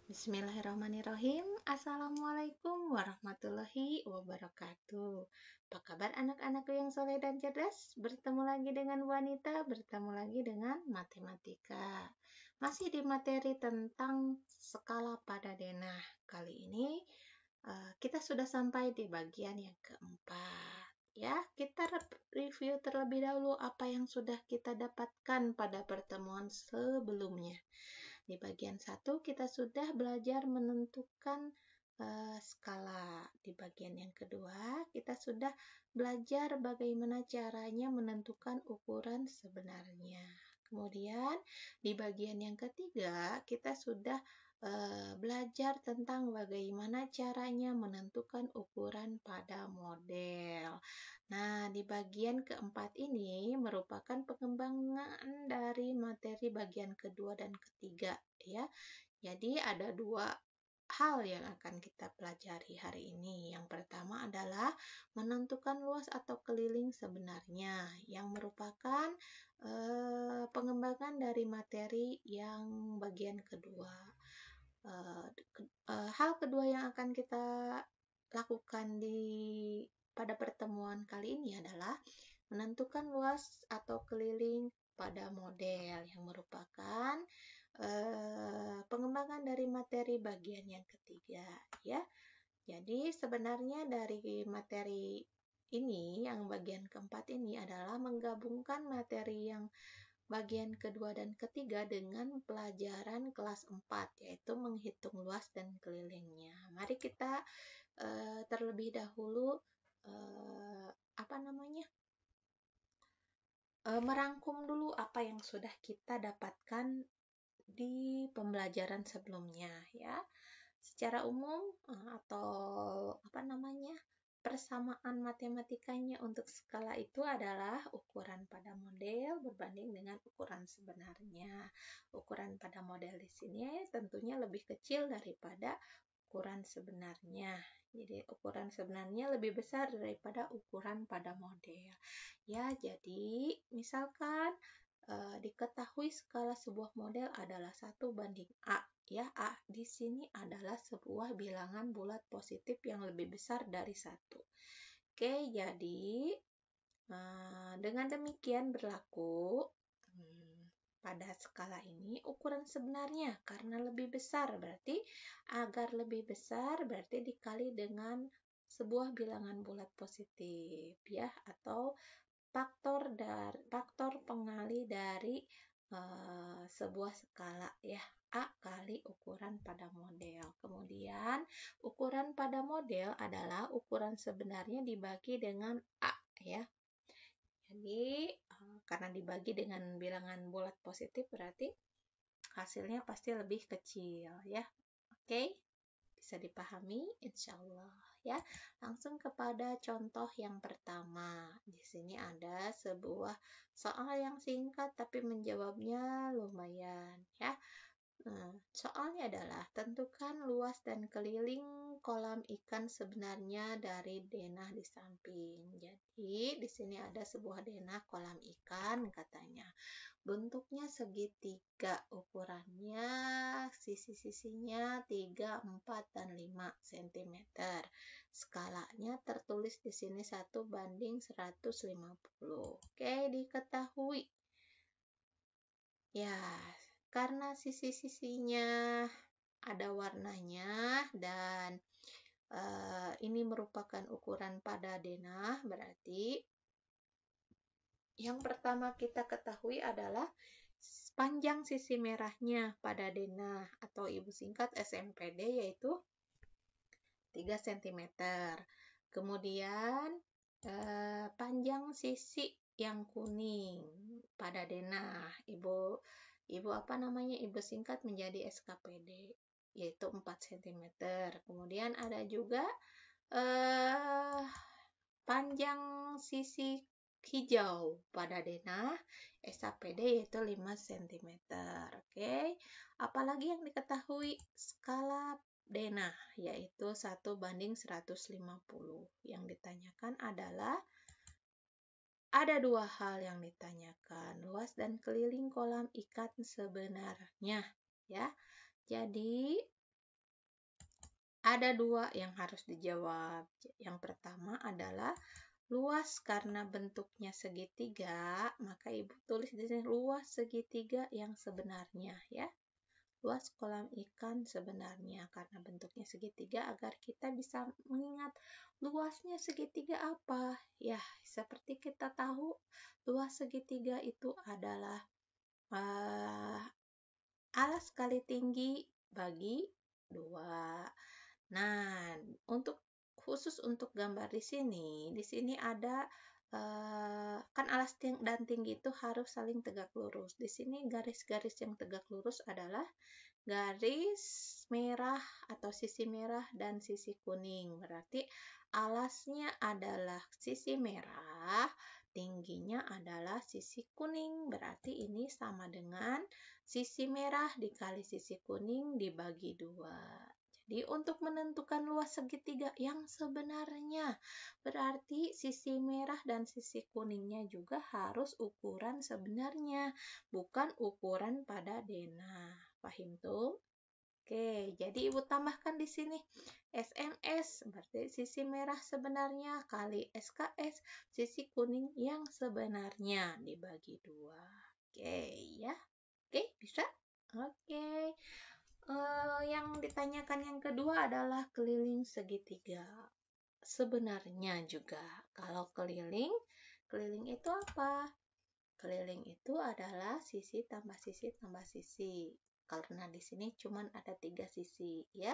Bismillahirrahmanirrahim. Assalamualaikum warahmatullahi wabarakatuh. Apa kabar anak-anakku yang soleh dan cerdas? Bertemu lagi dengan wanita, bertemu lagi dengan matematika. Masih di materi tentang skala pada denah. Kali ini kita sudah sampai di bagian yang keempat. Ya, kita review terlebih dahulu apa yang sudah kita dapatkan pada pertemuan sebelumnya. Di bagian 1 kita sudah belajar menentukan skala. Di bagian yang kedua kita sudah belajar bagaimana caranya menentukan ukuran sebenarnya. Kemudian di bagian yang ketiga kita sudah belajar tentang bagaimana caranya menentukan ukuran pada model. Nah, di bagian keempat ini merupakan pengembangan dari materi bagian kedua dan ketiga, ya. Jadi ada dua hal yang akan kita pelajari hari ini. Yang pertama adalah menentukan luas atau keliling sebenarnya, yang merupakan pengembangan dari materi yang bagian kedua. Hal kedua yang akan kita lakukan pada pertemuan kali ini adalah menentukan luas atau keliling pada model yang merupakan pengembangan dari materi bagian yang ketiga, ya. Jadi sebenarnya dari materi ini yang bagian keempat ini adalah menggabungkan materi yang bagian kedua dan ketiga dengan pelajaran kelas 4, yaitu menghitung luas dan kelilingnya. Mari kita terlebih dahulu merangkum dulu apa yang sudah kita dapatkan di pembelajaran sebelumnya, ya. Secara umum atau persamaan matematikanya untuk skala itu adalah ukuran pada model berbanding dengan ukuran sebenarnya. Ukuran pada model di sini tentunya lebih kecil daripada ukuran sebenarnya. Jadi ukuran sebenarnya lebih besar daripada ukuran pada model. Ya, jadi misalkan diketahui skala sebuah model adalah 1:A, ya. A di sini adalah sebuah bilangan bulat positif yang lebih besar dari 1. Oke, jadi dengan demikian berlaku pada skala ini ukuran sebenarnya karena lebih besar berarti agar lebih besar berarti dikali dengan sebuah bilangan bulat positif, ya, atau faktor pengali dari sebuah skala, ya. A kali ukuran pada model. Kemudian ukuran pada model adalah ukuran sebenarnya dibagi dengan A, ya. Jadi karena dibagi dengan bilangan bulat positif berarti hasilnya pasti lebih kecil, ya. Oke, bisa dipahami insya Allah, ya. Langsung kepada contoh yang pertama. Di sini ada sebuah soal yang singkat tapi menjawabnya lumayan, ya. Soalnya adalah tentukan luas dan keliling kolam ikan sebenarnya dari denah di samping. Jadi di sini ada sebuah denah kolam ikan katanya. Bentuknya segitiga, ukurannya sisi-sisinya 3, 4, dan 5 cm. Skalanya tertulis di sini 1:150. Oke, diketahui. Ya, karena sisi-sisinya ada warnanya dan ini merupakan ukuran pada denah, berarti yang pertama kita ketahui adalah panjang sisi merahnya pada denah atau ibu singkat SMPD yaitu 3 cm. Kemudian panjang sisi yang kuning pada denah ibu singkat menjadi SKPD yaitu 4 cm. Kemudian ada juga panjang sisi hijau pada denah SAPD yaitu 5 cm. Oke. Apalagi yang diketahui skala denah yaitu 1:150. Yang ditanyakan adalah ada dua hal yang ditanyakan, luas dan keliling kolam ikan sebenarnya, ya. Jadi Ada dua yang harus dijawab. Yang pertama adalah luas karena bentuknya segitiga, maka Ibu tulis di sini luas segitiga yang sebenarnya ya. Luas kolam ikan sebenarnya karena bentuknya segitiga agar kita bisa mengingat luasnya segitiga apa. Ya, seperti kita tahu luas segitiga itu adalah alas kali tinggi bagi 2. Nah, khusus untuk gambar di sini ada kan alas dan tinggi itu harus saling tegak lurus. Di sini garis-garis yang tegak lurus adalah garis merah atau sisi merah dan sisi kuning. Berarti alasnya adalah sisi merah, tingginya adalah sisi kuning. Berarti ini sama dengan sisi merah dikali sisi kuning dibagi 2. Jadi untuk menentukan luas segitiga yang sebenarnya, berarti sisi merah dan sisi kuningnya juga harus ukuran sebenarnya, bukan ukuran pada denah. Paham tuh? Oke, jadi Ibu tambahkan di sini SMS, berarti sisi merah sebenarnya kali SKS, sisi kuning yang sebenarnya dibagi 2. Oke, ya. Oke, bisa? Oke. Yang ditanyakan yang kedua adalah keliling segitiga. Sebenarnya juga, kalau keliling itu apa? Keliling itu adalah sisi tambah sisi tambah sisi. Karena di sini cuman ada 3 sisi ya.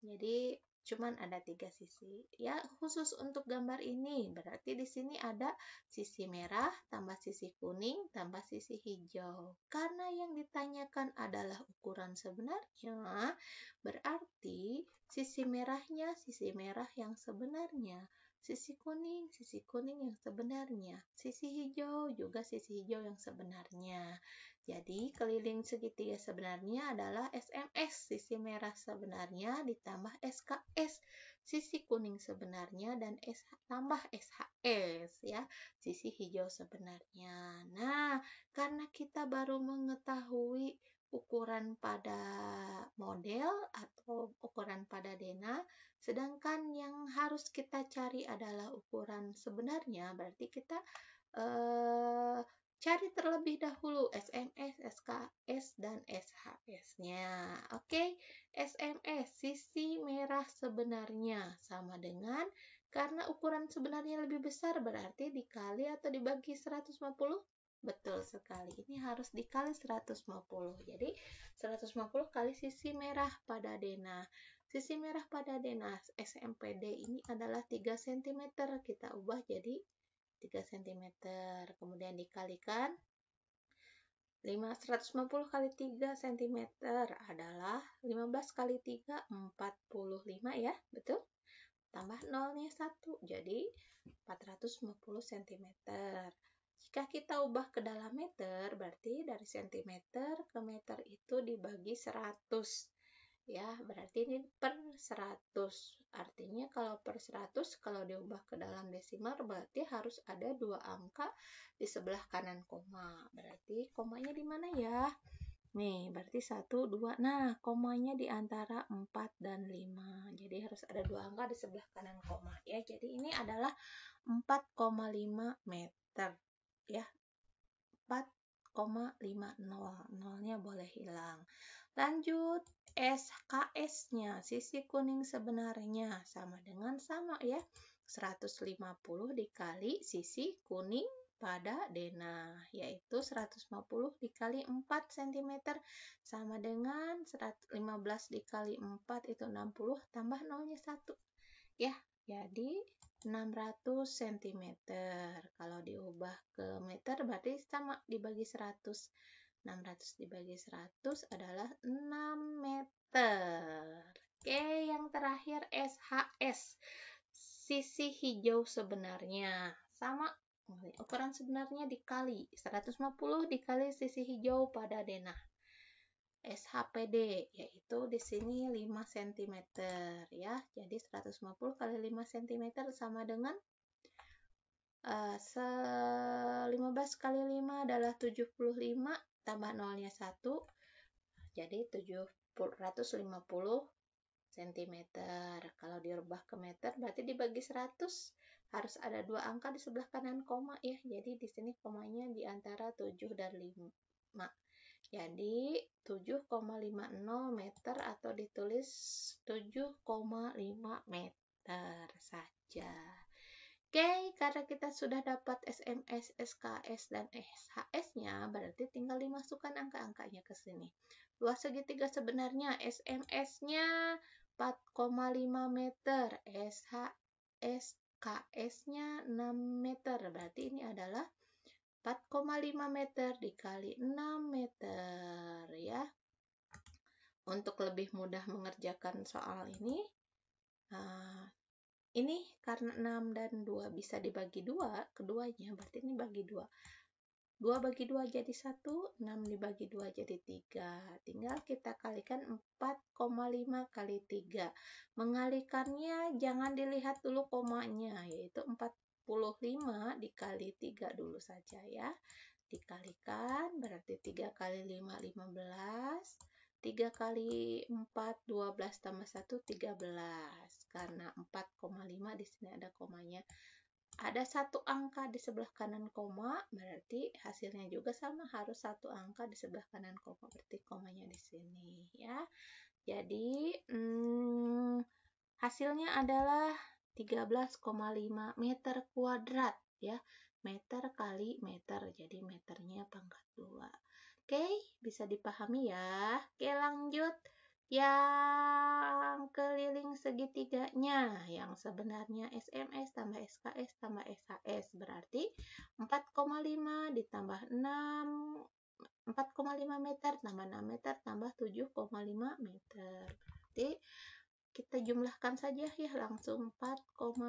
Jadi cuman ada 3 sisi. Ya, khusus untuk gambar ini berarti di sini ada sisi merah tambah sisi kuning tambah sisi hijau. Karena yang ditanyakan adalah ukuran sebenarnya, berarti sisi merahnya sisi merah yang sebenarnya. Sisi kuning yang sebenarnya. Sisi hijau juga sisi hijau yang sebenarnya. Jadi keliling segitiga sebenarnya adalah SMS, sisi merah sebenarnya ditambah SKS, sisi kuning sebenarnya dan tambah SHS ya, sisi hijau sebenarnya. Nah, karena kita baru mengetahui ukuran pada model atau ukuran pada denah, sedangkan yang harus kita cari adalah ukuran sebenarnya, berarti kita cari terlebih dahulu SMS, SKS, dan SHS-nya. Oke, SMS, sisi merah sebenarnya sama dengan, karena ukuran sebenarnya lebih besar, berarti dikali atau dibagi 150? Betul sekali, ini harus dikali 150. Jadi 150 kali sisi merah pada denah. Sisi merah pada denah SMPD ini adalah 3 cm. Kita ubah jadi 3 cm. Kemudian dikalikan 150 kali 3 cm adalah 15 kali 3, 45 ya, betul? Tambah nolnya 1, jadi 450 cm. Jika kita ubah ke dalam meter, berarti dari cm ke meter itu dibagi 100. Ya, berarti ini per 100. Artinya kalau per 100, kalau diubah ke dalam desimal, berarti harus ada 2 angka di sebelah kanan koma. Berarti komanya di mana ya? Nih, berarti 1, 2. Nah, komanya di antara 4 dan 5. Jadi harus ada 2 angka di sebelah kanan koma. Ya, jadi ini adalah 4,5 meter. Ya, 4,50. Nolnya boleh hilang. Lanjut, SKS-nya, sisi kuning sebenarnya sama dengan ya, 150 dikali sisi kuning pada denah, yaitu 150 dikali 4 cm sama dengan 115 dikali 4 itu 60 tambah nolnya 1. Ya, jadi 600 cm. Kalau diubah ke meter berarti sama dibagi 100. 600 dibagi 100 adalah 6 meter. Oke, yang terakhir SHS. Sisi hijau sebenarnya. Sama, ukuran sebenarnya dikali 150 dikali sisi hijau pada denah. SHPD, yaitu di sini 5 cm ya. Jadi 150 kali 5 cm sama dengan 15 kali 5 adalah 75 tambah nolnya 1. Jadi 750 cm. Kalau dirubah ke meter berarti dibagi 100 harus ada 2 angka di sebelah kanan koma ya. Jadi di sini komanya di antara 7 dan 5. Jadi 7,50 meter atau ditulis 7,5 meter saja. Oke, karena kita sudah dapat SMS, SKS, dan SHS-nya, berarti tinggal dimasukkan angka-angkanya ke sini. Luas segitiga sebenarnya SMS-nya 4,5 meter, SKS-nya 6 meter. Berarti ini adalah 4,5 meter dikali 6 meter ya. Untuk lebih mudah mengerjakan soal ini karena 6 dan 2 bisa dibagi 2, keduanya berarti ini bagi 2. 2 bagi 2 jadi 1, 6 dibagi 2 jadi 3. Tinggal kita kalikan 4,5 kali 3. Mengalikannya jangan dilihat dulu komanya, yaitu 45 dikali 3 dulu saja ya. Dikalikan berarti 3 kali 5, 15. 3 kali 4, 12 tambah 1, 13. Karena 4,5 di sini ada komanya. Ada satu angka di sebelah kanan koma, berarti hasilnya juga sama, harus satu angka di sebelah kanan koma, berarti komanya di sini ya. Jadi hasilnya adalah 13,5 meter kuadrat ya. Meter kali meter, jadi meternya pangkat 2. Oke, bisa dipahami ya. Oke, lanjut. Yang keliling segitiganya, yang sebenarnya SMS tambah SKS tambah SHS, berarti 4,5 ditambah 6, 4,5 meter tambah 6 meter tambah 7,5 meter. Berarti kita jumlahkan saja ya, langsung 4,5.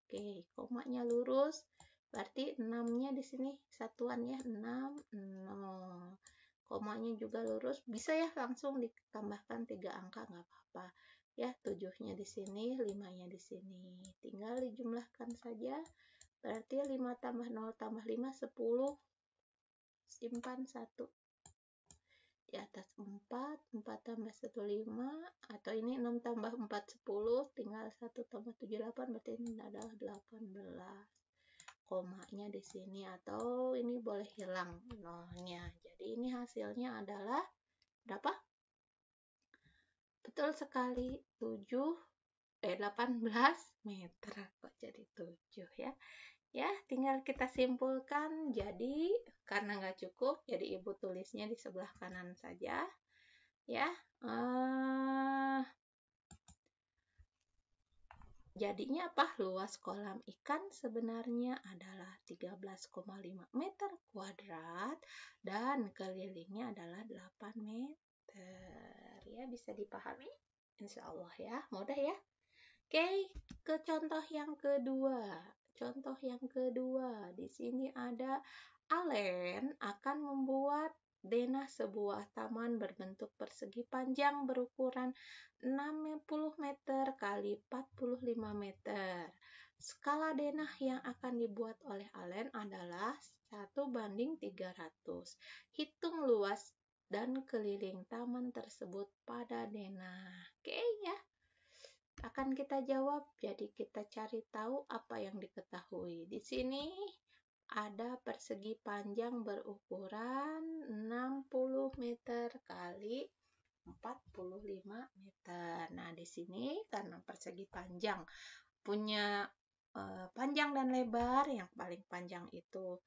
Oke, komanya lurus. Berarti 6-nya di sini satuan ya, 6, 0. Komanya juga lurus, bisa ya langsung ditambahkan 3 angka, nggak apa-apa. Ya, 7-nya di sini, 5-nya di sini. Tinggal dijumlahkan saja. Berarti 5 tambah 0 tambah 5, 10. Simpan 1. Di atas 4, 4 tambah 1, 5. Atau ini 6 tambah 4, 10. Tinggal 1 tambah 7, 8. Berarti ini adalah 18. Komanya di sini, atau ini boleh hilang nolnya. Jadi ini hasilnya adalah berapa? Betul sekali, 18 meter. Kok jadi 7 ya? Ya, tinggal kita simpulkan. Jadi karena nggak cukup, jadi ibu tulisnya di sebelah kanan saja ya. Jadinya apa? Luas kolam ikan sebenarnya adalah 13,5 meter kuadrat dan kelilingnya adalah 8 meter. Ya, bisa dipahami? Insya Allah ya, mudah ya. Oke, ke contoh yang kedua. Contoh yang kedua, di sini ada Alen akan membuat denah sebuah taman berbentuk persegi panjang berukuran 60 meter kali 45 meter. Skala denah yang akan dibuat oleh Alen adalah 1:300. Hitung luas dan keliling taman tersebut pada denah. Oke ya. Akan kita jawab, jadi kita cari tahu apa yang diketahui. Di sini ada persegi panjang berukuran 60 meter kali 45 meter. Nah, di sini karena persegi panjang punya panjang dan lebar, yang paling panjang itu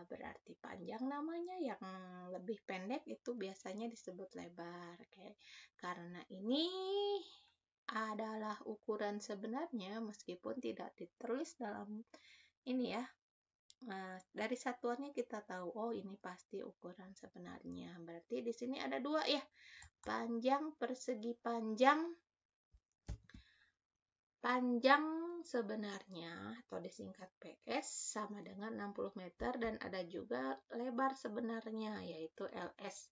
berarti panjang namanya, yang lebih pendek itu biasanya disebut lebar. Oke. Karena ini adalah ukuran sebenarnya meskipun tidak ditulis dalam ini ya. Dari satuannya kita tahu, oh ini pasti ukuran sebenarnya. Berarti di sini ada 2 ya. Panjang persegi panjang sebenarnya atau disingkat PS sama dengan 60 meter, dan ada juga lebar sebenarnya yaitu LS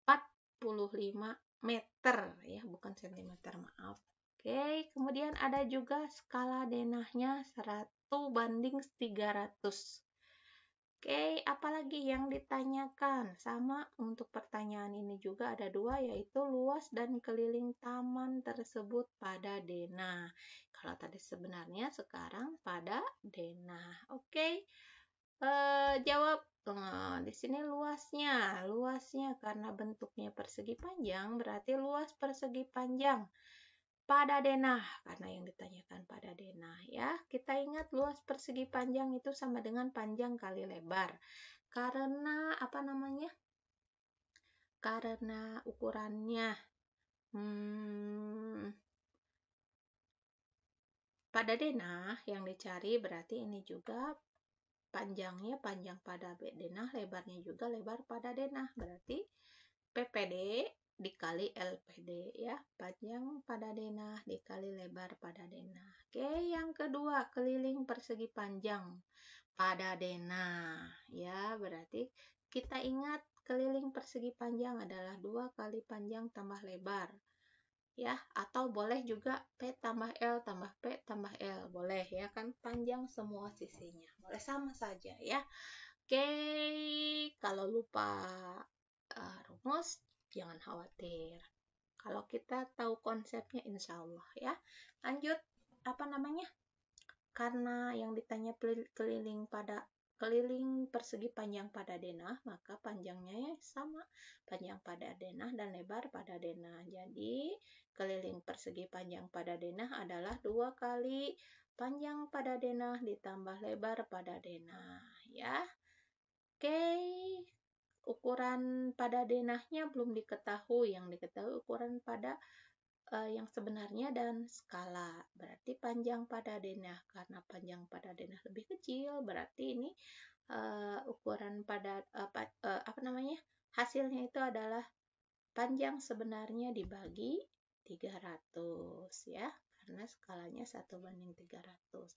45 meter ya, bukan sentimeter, maaf. Oke, kemudian ada juga skala denahnya 1:300. Oke, apalagi yang ditanyakan? Sama untuk pertanyaan ini juga ada dua, yaitu luas dan keliling taman tersebut pada denah. Kalau tadi sebenarnya, sekarang pada denah. Oke, jawab. Di sini luasnya karena bentuknya persegi panjang, berarti luas persegi panjang pada denah, karena yang ditanyakan pada denah ya. Kita ingat luas persegi panjang itu sama dengan panjang kali lebar. Karena apa namanya? Karena ukurannya pada denah yang dicari, berarti ini juga panjangnya panjang pada denah, lebarnya juga lebar pada denah. Berarti PPD dikali LPD ya, panjang pada denah dikali lebar pada denah. Oke, yang kedua, keliling persegi panjang pada denah ya, berarti kita ingat keliling persegi panjang adalah 2 kali panjang tambah lebar ya, atau boleh juga P tambah L tambah P tambah L, boleh ya kan, panjang semua sisinya, boleh sama saja ya. Oke, kalau lupa rumus jangan khawatir, kalau kita tahu konsepnya insya Allah ya. Lanjut, apa namanya, karena yang ditanya keliling persegi panjang pada denah, maka panjangnya sama, panjang pada denah dan lebar pada denah. Jadi keliling persegi panjang pada denah adalah 2 kali panjang pada denah ditambah lebar pada denah ya. Oke, ukuran pada denahnya belum diketahui, yang diketahui ukuran pada yang sebenarnya dan skala. Berarti panjang pada denah, karena panjang pada denah lebih kecil, berarti ini ukuran pada apa namanya, hasilnya itu adalah panjang sebenarnya dibagi 300 ya, karena skalanya 1:300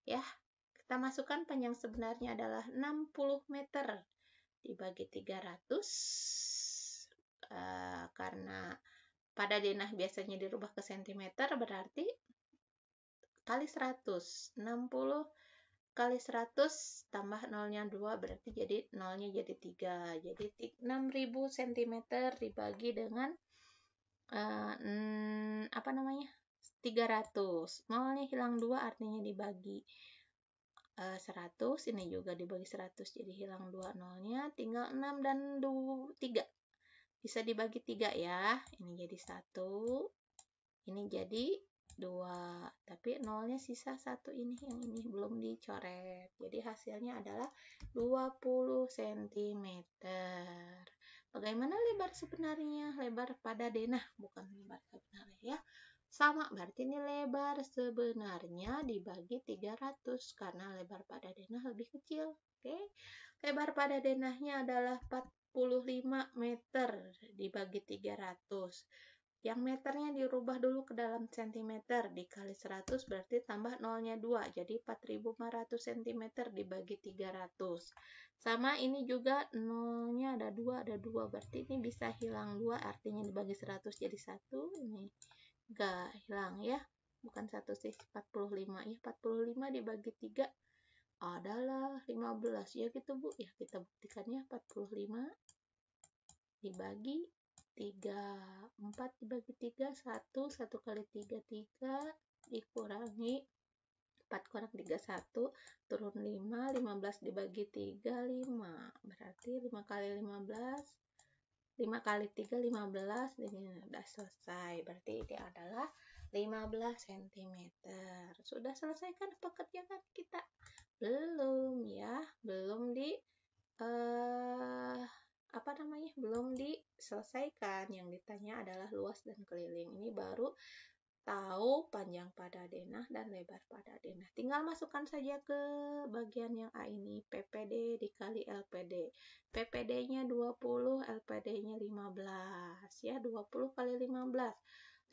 ya. Kita masukkan panjang sebenarnya adalah 60 meter dibagi 300, karena pada denah biasanya dirubah ke cm, berarti kali 100. 60 kali 100 tambah nolnya 2, berarti jadi nolnya jadi 3. Jadi 6000 cm dibagi dengan apa namanya, 300. Nolnya hilang 2, artinya dibagi 100. Ini juga dibagi 100, jadi hilang 2 nolnya, tinggal 6 dan 3. Bisa dibagi 3 ya. Ini jadi 1, ini jadi 2, tapi nolnya sisa 1, ini yang ini belum dicoret. Jadi hasilnya adalah 20 cm. Bagaimana lebar sebenarnya? Lebar pada denah, bukan lebar sebenarnya ya. Sama, berarti ini lebar sebenarnya dibagi 300, karena lebar pada denah lebih kecil. Oke. Lebar pada denahnya adalah 45 meter dibagi 300. Yang meternya dirubah dulu ke dalam cm, dikali 100, berarti tambah nolnya 2, jadi 4500 cm dibagi 300. Sama ini juga nolnya ada 2, berarti ini bisa hilang 2, artinya dibagi 100 jadi 1, ini enggak hilang ya, bukan 1 sih, 45 ya, 45 dibagi 3 adalah 15 ya gitu Bu ya, kita buktikan ya. 45 dibagi 3, 4 dibagi 3, 1 kali 3, 3 dikurangi 4 kurang 3, 1 turun 5, 15 dibagi 3, 5, berarti 5 kali 15, 5 kali 3, 15, ini udah selesai, berarti ini adalah 15 cm. Sudah selesai kan pekerjaan kita? Belum ya, belum apa namanya, belum diselesaikan. Yang ditanya adalah luas dan keliling. Ini baru tahu panjang pada denah dan lebar pada denah. Tinggal masukkan saja ke bagian yang A ini, PPD dikali LPD. PPD-nya 20, LPD-nya 15 ya, 20 kali 15.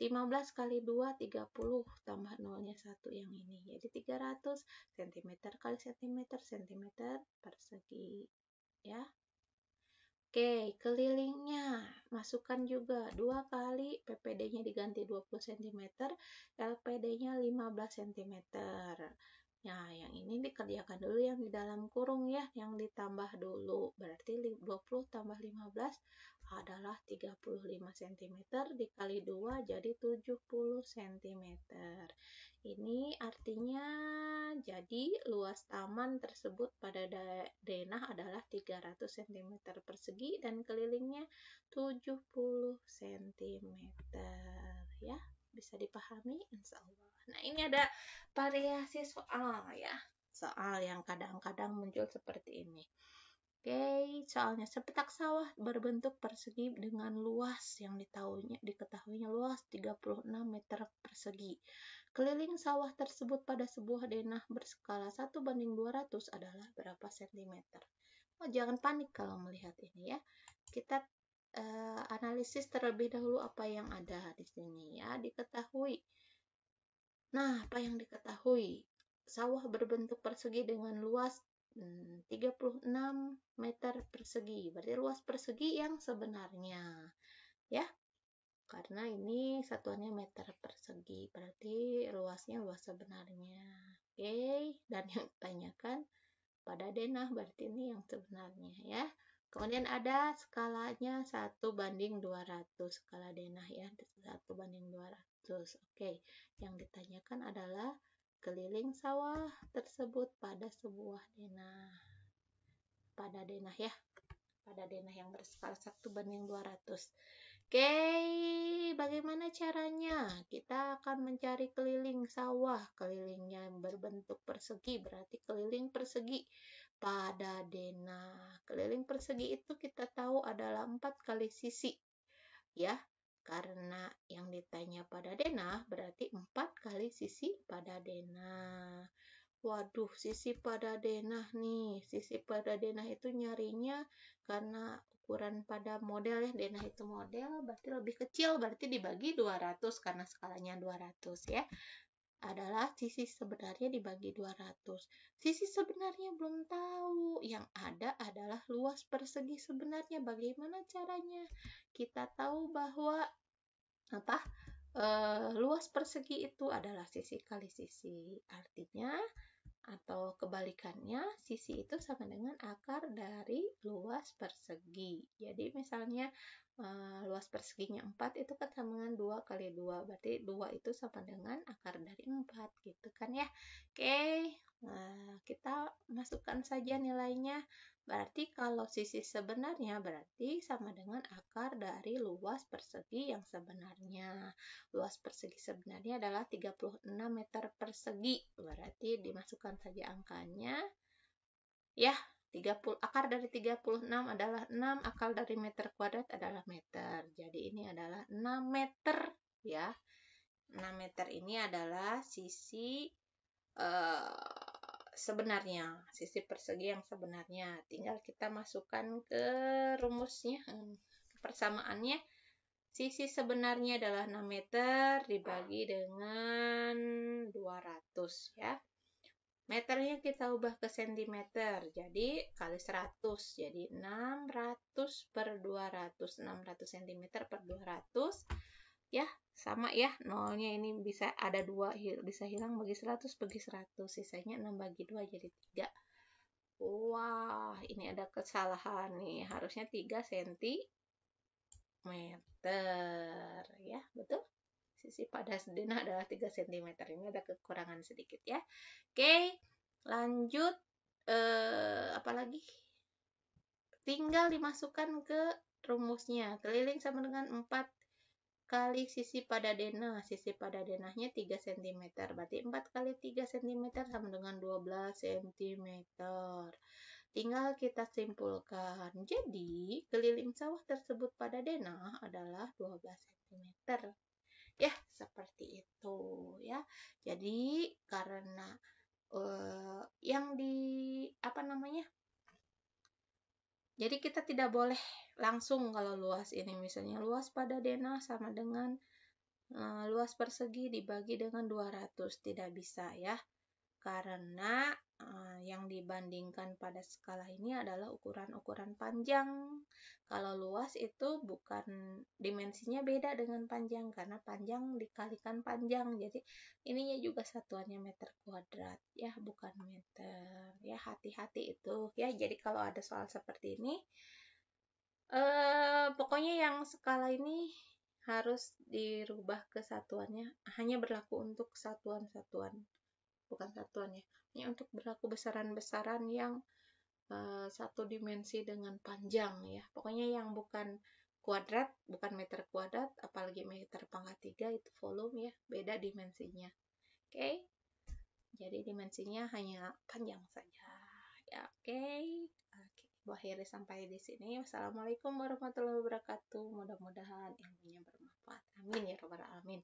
15 kali 2, 30, tambah nolnya 1 yang ini. Jadi 300 cm kali cm, cm persegi ya. Oke, kelilingnya masukkan juga 2 kali, PPD-nya diganti 20 cm, LPD-nya 15 cm. Ya, yang ini dikerjakan dulu yang di dalam kurung ya, yang ditambah dulu. Berarti 20 tambah 15 adalah 35 cm dikali 2 jadi 70 cm. Ini artinya jadi luas taman tersebut pada denah adalah 300 cm persegi dan kelilingnya 70 cm. Ya, bisa dipahami insya Allah. Nah, ini ada variasi soal ya. Soal yang kadang-kadang muncul seperti ini. Oke, soalnya sepetak sawah berbentuk persegi dengan luas yang diketahuinya luas 36 meter persegi. Keliling sawah tersebut pada sebuah denah berskala 1:200 adalah berapa sentimeter? Oh, jangan panik kalau melihat ini ya. Kita analisis terlebih dahulu apa yang ada di sini ya, diketahui. Nah, apa yang diketahui? Sawah berbentuk persegi dengan luas 36 meter persegi. Berarti luas persegi yang sebenarnya. Ya, karena ini satuannya meter persegi. Berarti luasnya luas sebenarnya. Oke, dan yang ditanyakan pada denah, berarti ini yang sebenarnya ya. Kemudian ada skalanya 1:200. Skala denah ya, 1:200. Oke, yang ditanyakan adalah keliling sawah tersebut pada sebuah denah. Pada denah ya. Pada denah yang berskala 1:200. Oke, bagaimana caranya? Kita akan mencari keliling sawah. Kelilingnya berbentuk persegi, berarti keliling persegi pada denah. Keliling persegi itu kita tahu adalah 4 kali sisi. Ya, karena yang ditanya pada denah berarti 4 kali sisi pada denah. Waduh, sisi pada denah nih. Sisi pada denah itu nyarinya karena ukuran pada model ya. Denah itu model berarti lebih kecil, berarti dibagi 200 karena skalanya 200 ya. Adalah sisi sebenarnya dibagi 200. Sisi sebenarnya belum tahu. Yang ada adalah luas persegi sebenarnya. Bagaimana caranya? Kita tahu bahwa luas persegi itu adalah sisi kali sisi. Artinya atau kebalikannya, sisi itu sama dengan akar dari luas persegi. Jadi misalnya luas perseginya 4 itu kan sama dengan 2 kali 2. Berarti 2 itu sama dengan akar dari 4 gitu kan ya. Oke, kita masukkan saja nilainya. Berarti kalau sisi sebenarnya berarti sama dengan akar dari luas persegi yang sebenarnya. Luas persegi sebenarnya adalah 36 meter persegi. Berarti dimasukkan saja angkanya. Ya, 30, akar dari 36 adalah 6, akar dari meter kuadrat adalah meter. Jadi ini adalah 6 meter ya. 6 meter ini adalah sisi sebenarnya, sisi persegi yang sebenarnya. Tinggal kita masukkan ke rumusnya, persamaannya. Sisi sebenarnya adalah 6 meter dibagi dengan 200 ya. Meternya kita ubah ke sentimeter, jadi kali 100, jadi 600 per 200, 600 cm per 200, ya sama ya, nolnya ini bisa ada 2, bisa hilang bagi 100, bagi 100, sisanya 6 bagi 2 jadi 3. Wah, ini ada kesalahan nih, harusnya 3 cm, ya, betul? Sisi pada denah adalah 3 cm. Ini ada kekurangan sedikit ya. Oke, lanjut. Apalagi? Tinggal dimasukkan ke rumusnya. Keliling sama dengan 4 kali sisi pada denah. Sisi pada denahnya 3 cm. Berarti 4 kali 3 cm sama dengan 12 cm. Tinggal kita simpulkan. Jadi, keliling sawah tersebut pada denah adalah 12 cm. Ya, seperti itu ya. Jadi karena yang jadi kita tidak boleh langsung kalau luas ini misalnya luas pada denah sama dengan luas persegi dibagi dengan 200, tidak bisa ya. Karena yang dibandingkan pada skala ini adalah ukuran-ukuran panjang. Kalau luas itu bukan dimensinya beda dengan panjang karena panjang dikalikan panjang. Jadi ininya juga satuannya meter kuadrat ya, bukan meter. Ya hati-hati itu ya. Jadi kalau ada soal seperti ini pokoknya yang skala ini harus dirubah ke satuannya, hanya berlaku untuk satuan-satuan, bukan satuan ya. Ini untuk berlaku besaran-besaran yang satu dimensi dengan panjang ya. Pokoknya yang bukan kuadrat, bukan meter kuadrat, apalagi meter pangkat 3 itu volume ya, beda dimensinya. Oke. Jadi dimensinya hanya panjang saja. Ya, oke. Oke, akhirnya sampai di sini. Wassalamualaikum warahmatullahi wabarakatuh. Mudah-mudahan ilmunya bermanfaat. Amin ya rabbal alamin.